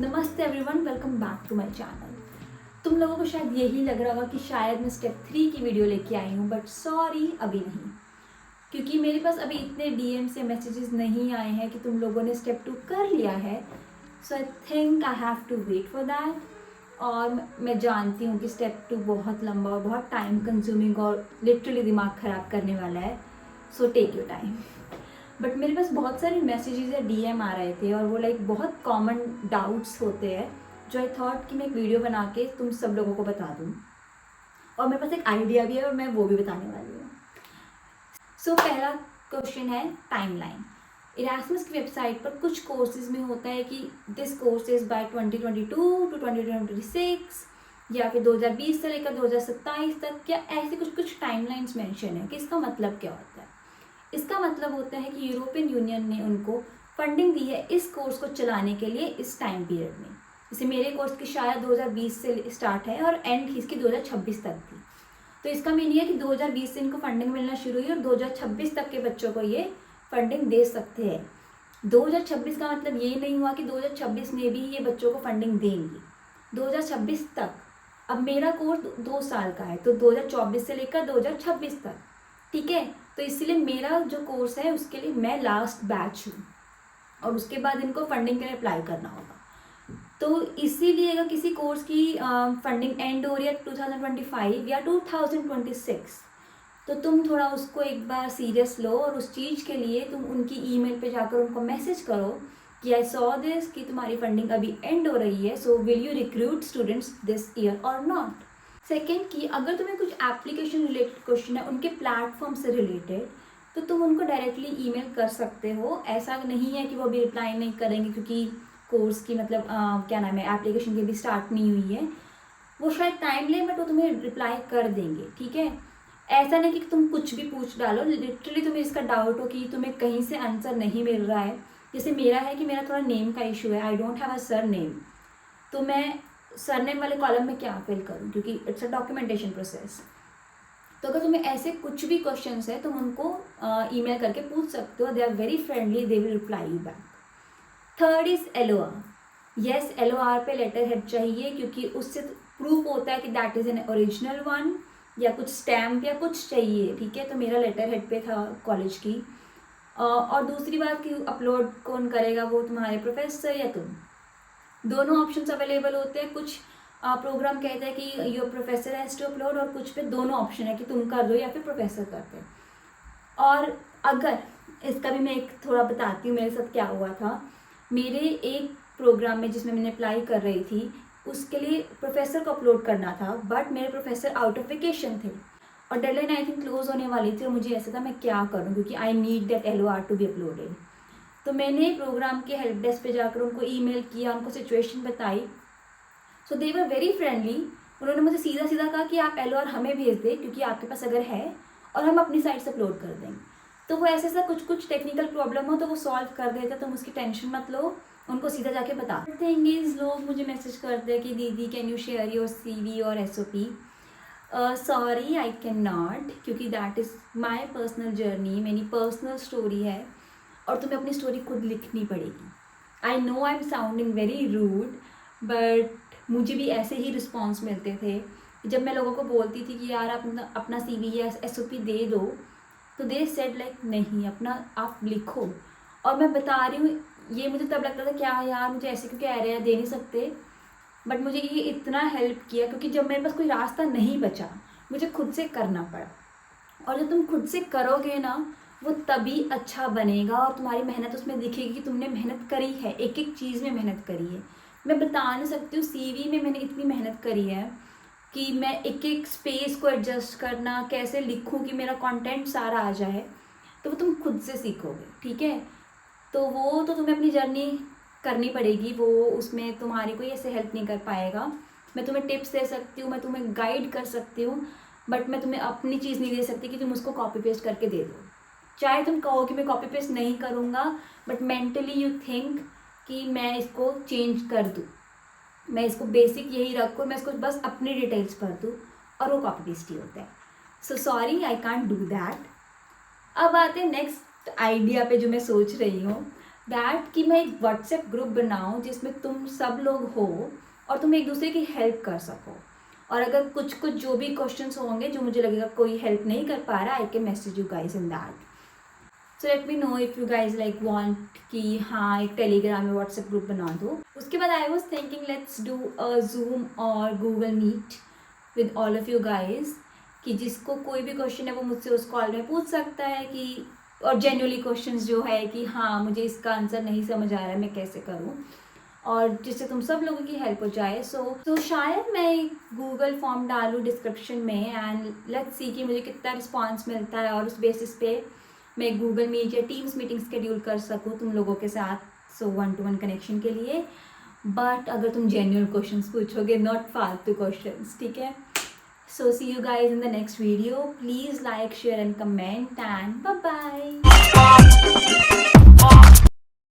नमस्ते everyone, welcome back to my channel. तुम लोगों को शायद यही लग रहा होगा कि शायद मैं स्टेप 3 की वीडियो लेके आई हूँ, बट सॉरी अभी नहीं, क्योंकि मेरे पास अभी इतने डीएम से मैसेजेस नहीं आए हैं कि तुम लोगों ने स्टेप 2 कर लिया है। So I think I have to wait for that. और मैं जानती हूँ कि स्टेप 2 बहुत लंबा और बहुत टाइम कंज्यूमिंग और लिटरली दिमाग ख़राब करने वाला है। So take your time. But मेरे पास बहुत सारे मैसेजेस या डीएम आ रहे थे और वो लाइक बहुत कॉमन डाउट्स होते हैं जो आई थॉट कि मैं एक वीडियो बना के तुम सब लोगों को बता दूँ। और मेरे पास एक आइडिया भी है और मैं वो भी बताने वाली हूँ। सो पहला क्वेश्चन है टाइमलाइन। इरास्मस की वेबसाइट पर कुछ कोर्सेज में होता है कि this course is by 2022 to 2026 या फिर 2020 से लेकर 2027 तक, या ऐसे कुछ टाइमलाइंस मेंशन है कि इसका मतलब क्या होता है। इसका मतलब होता है कि यूरोपियन यूनियन ने उनको फंडिंग दी है इस कोर्स को चलाने के लिए इस टाइम पीरियड में। जैसे मेरे कोर्स की शायद 2020 से स्टार्ट है और एंड इसकी 2026 तक थी। तो इसका मीनिंग है कि 2020 से इनको फंडिंग मिलना शुरू हुई और 2026 तक के बच्चों को ये फंडिंग दे सकते हैं। 2026 का मतलब ये नहीं हुआ कि 2026 में भी ये बच्चों को फंडिंग देंगी। 2026 तक। अब मेरा कोर्स 2 साल का है, तो 2024 से लेकर 2026 तक, ठीक है। तो इसलिए मेरा जो कोर्स है उसके लिए मैं लास्ट बैच हूँ और उसके बाद इनको फंडिंग के लिए अप्लाई करना होगा। तो इसीलिए अगर किसी कोर्स की फंडिंग एंड हो रही है 2025 या 2026, तो तुम थोड़ा उसको एक बार सीरियस लो और उस चीज़ के लिए तुम उनकी ईमेल पे जाकर उनको मैसेज करो कि आई सॉ दिस कि तुम्हारी फंडिंग अभी एंड हो रही है, so will you recruit students this year और नॉट। सेकेंड कि अगर तुम्हें कुछ एप्लीकेशन रिलेटेड क्वेश्चन है उनके प्लेटफॉर्म से रिलेटेड, तो तुम उनको डायरेक्टली ईमेल कर सकते हो। ऐसा नहीं है कि वो अभी रिप्लाई नहीं करेंगे क्योंकि कोर्स की मतलब क्या नाम है, एप्लीकेशन की भी स्टार्ट नहीं हुई है। वो शायद टाइम ले बट वो तुम्हें रिप्लाई कर देंगे, ठीक है। ऐसा नहीं कि तुम कुछ भी पूछ डालो, लिटरली तुम्हें इसका डाउट हो कि तुम्हें कहीं से आंसर नहीं मिल रहा है। जैसे मेरा है कि मेरा थोड़ा नेम का इशू है, I don't have a sir name, तो मैं सरनेम वाले कॉलम में क्या फिल करूँ, क्योंकि इट्स अ डॉक्यूमेंटेशन प्रोसेस। तो अगर तुम्हें ऐसे कुछ भी क्वेश्चंस है तुम उनको ईमेल करके पूछ सकते हो। They are very friendly, they will reply you back. Third is LOR। Yes, LOR पे लेटर हेड चाहिए क्योंकि उससे प्रूफ होता है कि that is an original one, या कुछ स्टैम्प या कुछ चाहिए, ठीक है। तो मेरा लेटर हेड पे था कॉलेज की। और दूसरी बात कि अपलोड कौन करेगा, वो तुम्हारे प्रोफेसर या तुम, दोनों ऑप्शंस अवेलेबल होते हैं। कुछ प्रोग्राम कहते हैं कि your professor has to upload, और कुछ पे दोनों ऑप्शन है कि तुम कर दो या फिर प्रोफेसर करते हैं। और अगर इसका भी मैं एक थोड़ा बताती हूँ मेरे साथ क्या हुआ था। मेरे एक प्रोग्राम में जिसमें मैंने अप्लाई कर रही थी, उसके लिए प्रोफेसर को अपलोड करना था, बट मेरे प्रोफेसर आउट ऑफ वेकेशन थे और डेडलाइन आई थिंक क्लोज होने वाली थी और मुझे ऐसा था मैं क्या करूँ, क्योंकि I need that LOR to be uploaded. तो मैंने प्रोग्राम के हेल्प डेस्क पे जाकर उनको ईमेल किया, उनको सिचुएशन बताई। सो दे वर वेरी फ्रेंडली। उन्होंने मुझे सीधा सीधा कहा कि आप LOR हमें भेज दें क्योंकि आपके पास अगर है, और हम अपनी साइड से अपलोड कर देंगे। तो वो ऐसे ऐसा कुछ टेक्निकल प्रॉब्लम हो तो वो सॉल्व कर देते, तुम उसकी टेंशन मत लो, उनको सीधा जाके बता देंगे। लोग मुझे मैसेज करते हैं कि दीदी can you share your CV और SOP। Sorry I can not, क्योंकि that is my personal journey, मेरी पर्सनल स्टोरी है और तुम्हें अपनी स्टोरी खुद लिखनी पड़ेगी। I know I am sounding very rude, but मुझे भी ऐसे ही रिस्पॉन्स मिलते थे जब मैं लोगों को बोलती थी कि यार आप अपना CV या SOP दे दो, तो दे सेड लाइक नहीं, अपना आप लिखो। और मैं बता रही हूँ, ये मुझे तब लगता था क्या यार मुझे ऐसे क्यों कह रहे हैं, दे नहीं सकते। बट मुझे ये इतना हेल्प किया क्योंकि जब मेरे पास कोई रास्ता नहीं बचा, मुझे खुद से करना पड़ा। और जब तुम खुद से करोगे ना, वो तभी अच्छा बनेगा और तुम्हारी मेहनत उसमें दिखेगी कि तुमने मेहनत करी है, एक एक चीज़ में मेहनत करी है। मैं बता नहीं सकती हूँ CV में मैंने इतनी मेहनत करी है कि मैं एक एक स्पेस को एडजस्ट करना, कैसे लिखूँ कि मेरा कंटेंट सारा आ जाए, तो वो तुम खुद से सीखोगे, ठीक है। तो वो तो तुम्हें अपनी जर्नी करनी पड़ेगी, वो उसमें तुम्हारी कोई ऐसे हेल्प नहीं कर पाएगा। मैं तुम्हें टिप्स दे सकती हूँ, मैं तुम्हें गाइड कर सकती हूँ, बट मैं तुम्हें अपनी चीज़ नहीं दे सकती कि तुम उसको कॉपी पेस्ट करके दे दो। चाहे तुम कहो कि मैं कॉपी पेस्ट नहीं करूँगा, बट मेंटली यू थिंक कि मैं इसको चेंज कर दूँ, मैं इसको बेसिक यही रखूँ, मैं इसको बस अपनी डिटेल्स भर दूँ, और वो कॉपी पेस्ट ही होता है। So sorry I can't do that. अब आते हैं नेक्स्ट आइडिया पे जो मैं सोच रही हूँ। दैट कि मैं एक व्हाट्सएप ग्रुप बनाऊँ जिसमें तुम सब लोग हो और तुम एक दूसरे की हेल्प कर सको। और अगर कुछ कुछ जो भी क्वेश्चंस होंगे जो मुझे लगेगा कोई हेल्प नहीं कर पा रहा, I can message you guys in that. So let me know if you guys like want कि हाँ एक टेलीग्राम में व्हाट्सएप ग्रुप बना दो। उसके बाद I was thinking let's do a zoom और Google meet with all of you guys, कि जिसको कोई भी क्वेश्चन है वो मुझसे उस कॉल में पूछ सकता है कि, और जेन्युइनली क्वेश्चंस जो है कि हाँ मुझे इसका आंसर नहीं समझ आ रहा है मैं कैसे करूँ, और जिससे तुम सब लोगों की हेल्प हो जाए। सो शायद मैं गूगल फॉर्म डालूँ डिस्क्रिप्शन में एंड लेट्स सी कि मुझे कितना रिस्पॉन्स मिलता है, और उस बेसिस पे मैं गूगल मीट या टीम्स मीटिंग शेड्यूल कर सकूँ तुम लोगों के साथ, सो 1-to-1 कनेक्शन के लिए। बट अगर तुम जेन्युइन क्वेश्चंस पूछोगे, नॉट फालतू क्वेश्चंस, ठीक है। So see you guys in the next video. Please like, share and comment, and bye bye.